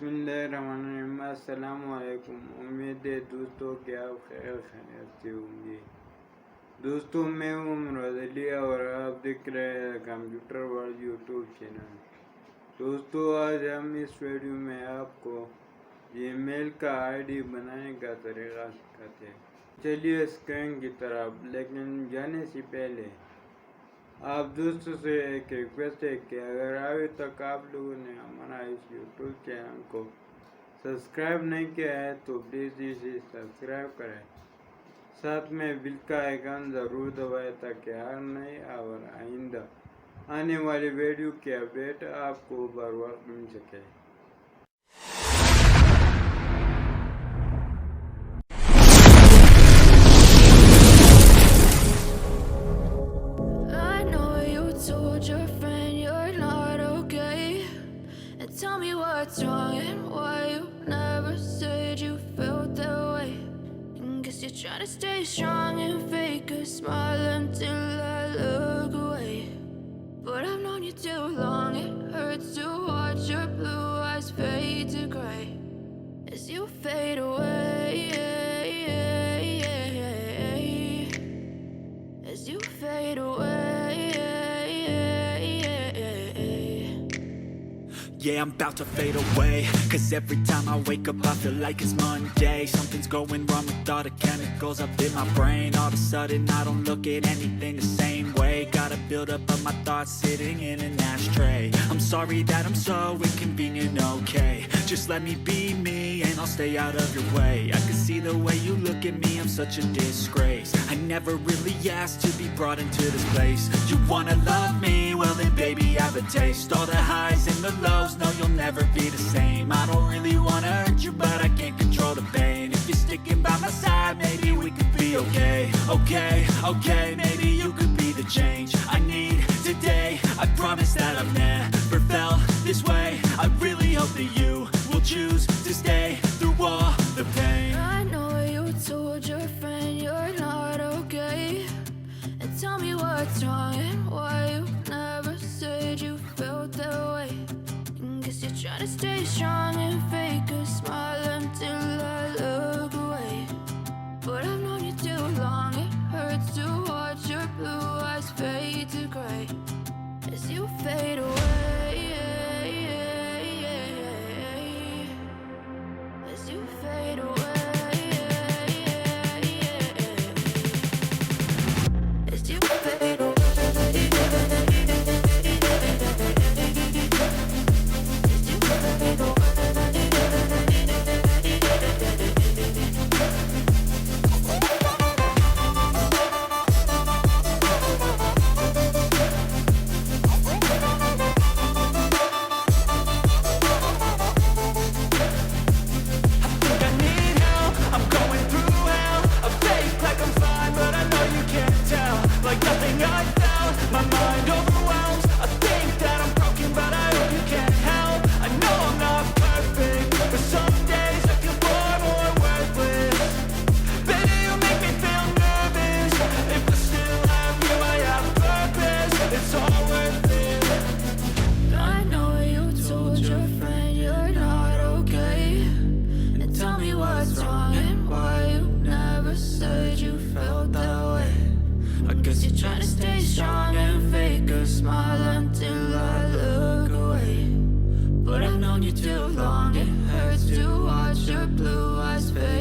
بسم اللہ الرحمن الرحیم۔ السلام علیکم۔ امید ہے دوستوں کہ آپ خیر خیریت سے ہوں گے۔ دوستوں میں ہوں مراد علی اور آپ دیکھ رہے ہیں کمپیوٹر ورلڈ یوٹیوب چینل۔ دوستوں آج ہم اس ویڈیو میں آپ کو جی میل کا آئی ڈی بنانے کا طریقہ سکھاتے ہیں۔ چلیے اسکرین کی طرف، لیکن جانے سے پہلے آپ دوستوں سے ایک ریکویسٹ ہے کہ اگر ابھی تک آپ لوگوں نے ہمارا اس یوٹیوب چینل کو سبسکرائب نہیں کیا ہے تو پلیز اسے سبسکرائب کریں، ساتھ میں بیل کا آئیکن ضرور دبائیں تاکہ ہر نئی اور آئندہ آنے والی ویڈیو کی اپڈیٹ آپ کو بر وقت مل سکے۔ Tell me what's wrong and why you never said you felt that way. And guess you're trying to stay strong and fake a smile until I look away. But I've known you too long, it hurts to watch your blue eyes fade to gray as you fade away, as you fade away. Yeah, I'm about to fade away, 'cause every time I wake up I feel like it's Monday. Something's going wrong with all the chemicals up in my brain. All of a sudden I don't look at anything the same way. Got a build up of my thoughts sitting in an ashtray. I'm sorry that I'm so inconvenient, okay. Just let me be me and I'll stay out of your way. I can see the way you look at me, I'm such a disgrace. I never really asked to be brought into this place. You wanna love me? Well then baby I have a taste. All the highs and the lows, no, you'll never be the same. I don't really wanna hurt you, but I can't control the pain. If you're sticking by my side, maybe we could be okay. Okay, maybe you could be the change I need today. I promise that I've never felt this way. I really hope that you will choose to stay through all the pain. I know you told your friend you're not okay, and tell me what's wrong and why you never said you felt that way. Guess you're trying to stay strong and fake a smile until I look away. But I've known you too long, it hurts to watch your blue eyes fade to gray as you fade away, as you fade away, as you fade away. You're trying to stay strong and fake a smile until I look away. But I've known you too long, it hurts to watch your blue eyes fade.